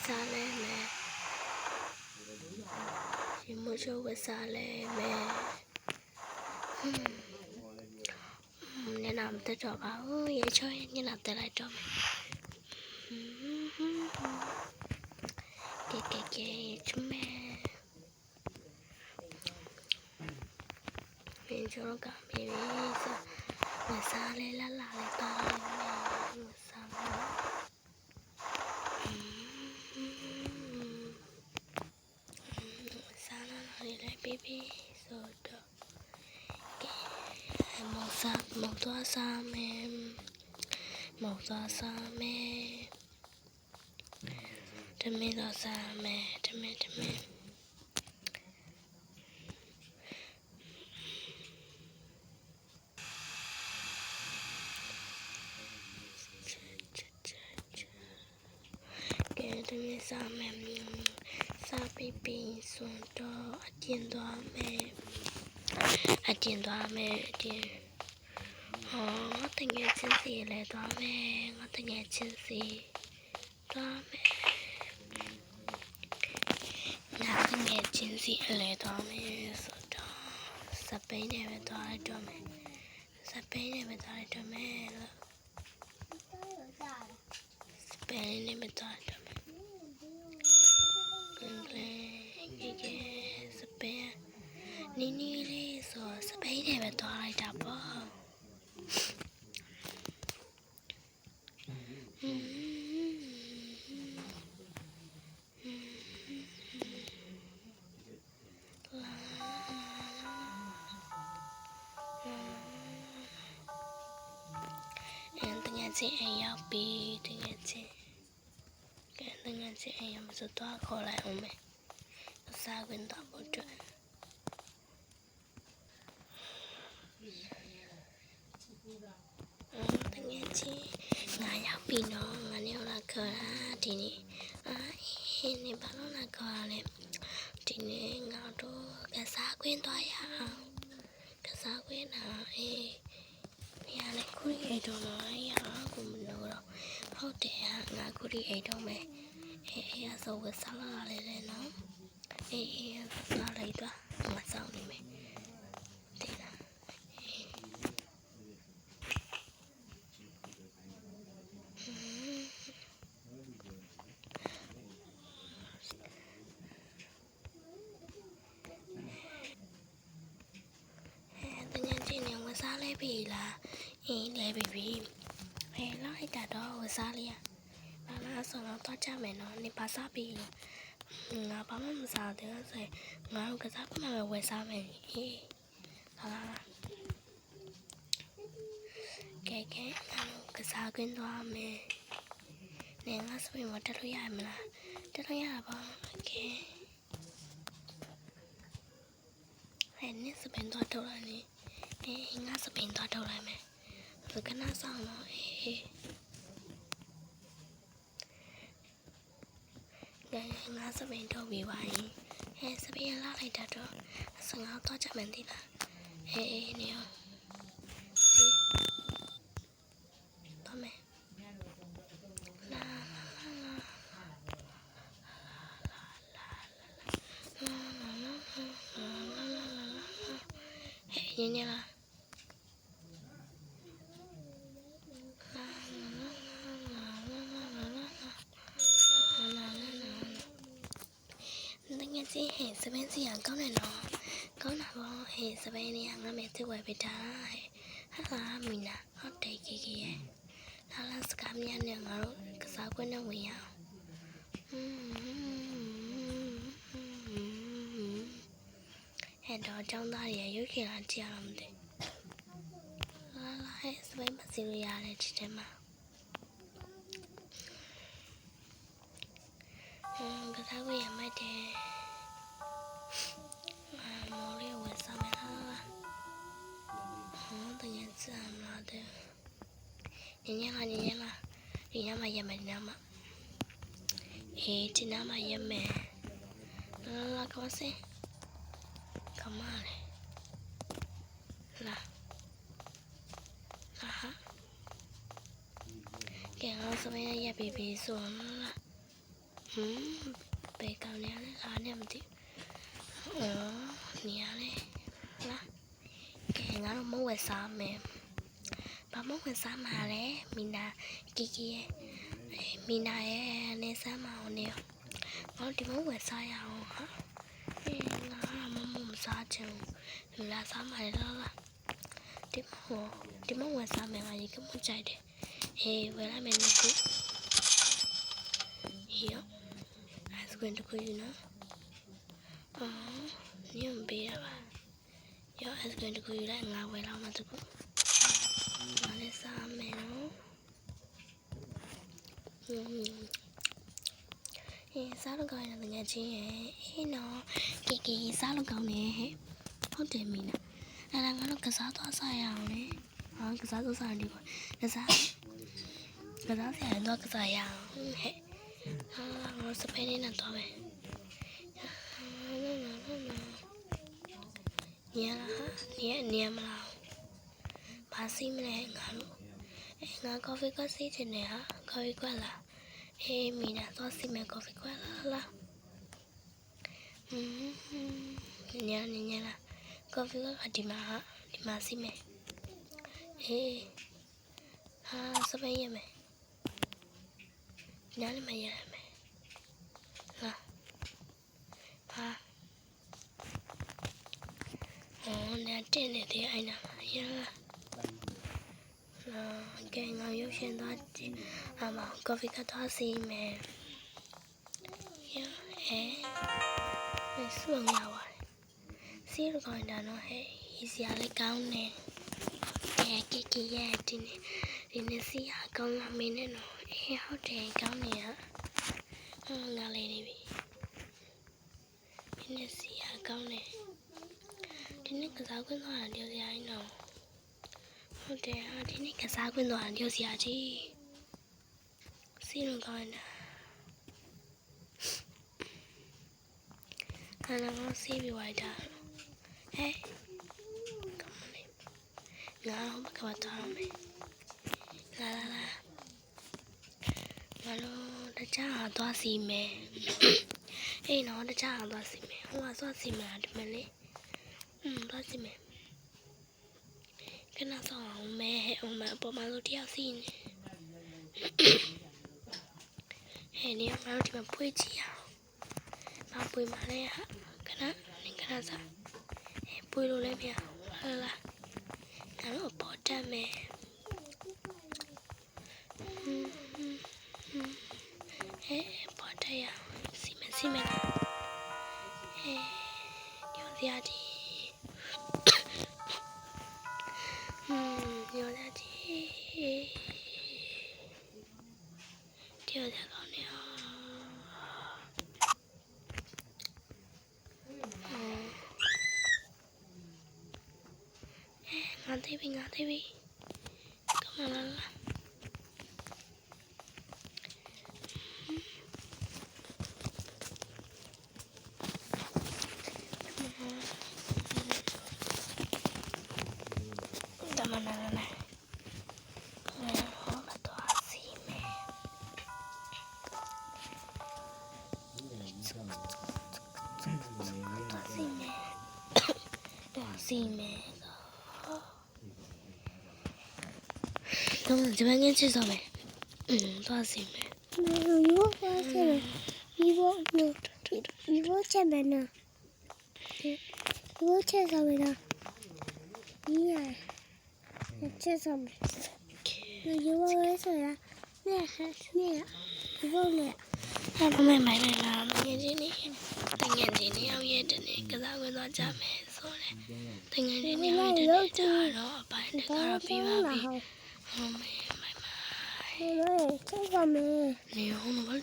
sale me chỉ mua cho với sale me nên làm tới trò báo vậy chơi như làm tới lại trò kệ chúng mẹ mình cho nó cảm thấy mà xa lên lá lại to lên mẹ xa xa nó lại baby rồi đó màu toa xa mẹ màu toa xa mẹ đâm mẹ toa xa mẹ đâm mẹ đâm xa mẹ xa baby xuống đó tiền đó mẹ tiền đó mẹ tiền ngó tình nghe chân gì lại đó mẹ ngó tình nghe chân gì đó mẹ ngó tình nghe chân gì lại đó mẹ đó sắp bấy này về đó cho mẹ sắp bấy này về đó cho mẹ sắp bấy này về đó cho mẹ cái sắp bấy ní đi rồi sắp bấy này về đó lại đập bó chị ấy học bị tiếng chị ấy làm sự toa khó lại không mẹ xa quên tao bộ chuyện tiếng nghe chị ngài học bị nó ngài nêu là cờ là thì nè bảo nó là cờ này thì nè ngào đó cả xa quên toa ya cả xa quên nhà này cứ đi ấy đâu nói của mình đâu đâu hậu trẻ ngài cứ đi ấy đâu mẹ sau cái sao là lên nó sao lấy đó mà sao đi mẹ thì là tự nhiên chị nếu mà sao lấy vì là lấy vì nó hay cả đó ở xa liền và nó sau nó toát cha mẹ nó nên bà sao bị ngà bà mắm sao thì nó sẽ ngà cái sao mà về sao mẹ là cái sao quên đó mẹ nè nó sẽ bị một trái đôi dài mà là trái đôi dài là bao cái hẹn nhất sẽ bị toát đầu lại nè ngà sẽ bị toát đầu lại mẹ rồi cái nó sao nó cái ngã sẽ bên đâu bị vậy sẽ bị lá này đặt rồi sang áo to chắc mình thì là nè to mẹ như là nghe chị hẹn sẽ bên gì ăn câu này nó câu nào bao hẹn sẽ bên đi ăn mẹ thứ quậy bị trả hát là mình à hót đầy kì đó là scam nha nè ngó cái sao quên đâu vậy hẹn đó trong đó thì yếu khi là chia làm thế là hẹn sẽ bên bắt gì rồi này chị xem mà cái sao bây giờ mai thì một cái quần sao mẹ nó tự nhiên sẽ làm nó được nhìn nhá mà giờ mình nào mà thì nào mà giờ mẹ là có sẽ có mà này là hả cái nó sẽ bây giờ bị xuống là ဘယ်ကောင်လဲလာနေမသိနေရလဲလားကဲငါတို့မဝက်စားမယ်ဘာမဝက်စားမှာလဲမီနာကီကီရဲ့မီနာရဲ့နေစားမအောင်နေငါတို့ဒီမဝက်စားရအောင်ဟာငါမစားချင်ဘူးလာစားမှာလားဒီမဝက်စားမယ်ငါရေကမကြိုက်တယ်ဝယ်လိုက်မယ်နော်ကိုရောice cream တခုယူနော်ညမပေးရပါရော ice cream တခုယူလိုက်ငါဝယ်လောက်မှတခုငါလည်းစားမယ်နော်စားလို့ကောင်းတယ်ငါချင်းရဲ့နော်ကီစားလို့ကောင်းတယ်ဟဲ့ဟုတ်တယ်မီနာအဲ့ဒါငါတို့ကစားသွားစားရအောင်လေကစားသွားစားတယ်ကွာကစားဆရာတော့ကစားရအောင်ဟဲ့ငါစပယ်နေတော့ပဲနေမလားဘာစီးမလဲငါတို့ငါကော်ဖီကစီးချင်တယ်ဟာကော်ဖီကလားမီနာသွားစီးမယ်ကော်ဖီကလားညလားကော်ဖီကဒီမှာစီးမယ်စပယ်ရမယ်ညနေမရမယ်နေတင်နေတယ်အိုင်နာရကဲငါရုပ်ရှင်သွားကြည့်ကော်ဖီကတော့စီးမယ်စုံရပါတယ်စီးရကောင်းတာနော်ဟဲ့ရီစီရလည်းကောင်းတယ်ကီရဲ့ဒီနေ့စီးရကောင်းလာမင်းနဲ့နော်ဟုတ်တယ်ကောင်းနေရငါလေးနေပြီဒီနေ့စီးရကောင်းတယ်ဒီနေ့ကစားခွင့်သွားတာပြောစရာကြီးနော်ဟုတ်တယ်ဒီနေ့ကစားခွင့်သွားတာပြောစရာကြီးစီးရကောင်းတာငါစီးပြီးဝိုက်တာငါမကတော့မယ်လာငါတို့တခြားသွားစီမယ်နော်တခြားသွားစီမယ်ဟိုကသွားစီမယ်ဒီမလေးသွားစီမယ်ခဏဆောင်အောင်မယ်ပေါ်မှာလို့တရားစီနေနေငါတို့ဒီမှာဖွေးကြည့်အောင်ဖွေးမှလည်းခဏစားဖွေးလို့လည်းမရဟုတ်လားငါတို့ပေါ်တက်မယ်ပေါ်တက်ရစီမယ်ညောစရာကြီးညောစရာကြီးတရားစကောင်းနေငါသိပြီကမလာစီမယ်တော့ဒီမှာငင်းချစ်ဆောင်မယ်သွားစီမယ်ရောသွားစီမယ်ဒီဘောနော်ဒီဘောချက်မယ်နော်ဒီဘောချက်ဆောင်မယ်နော်ဒီရချက်ဆောင်မယ်ဒီဘောဝဲဆိုရနဲ့ဒီဘောနဲ့မမိုင်လားငင်းချင်းနေအောင်ရဲ့တနေ့ကစားဝင်သွားကြမယ်ဆိုတယ်တငယ်ချင်းနေအောင်ရဲ့တနေ့ကြတော့အပိုင်းတကတော့ပြီးပါပြီမိုင်ချက်ဆောင်မယ်နေအောင်ဘာလို့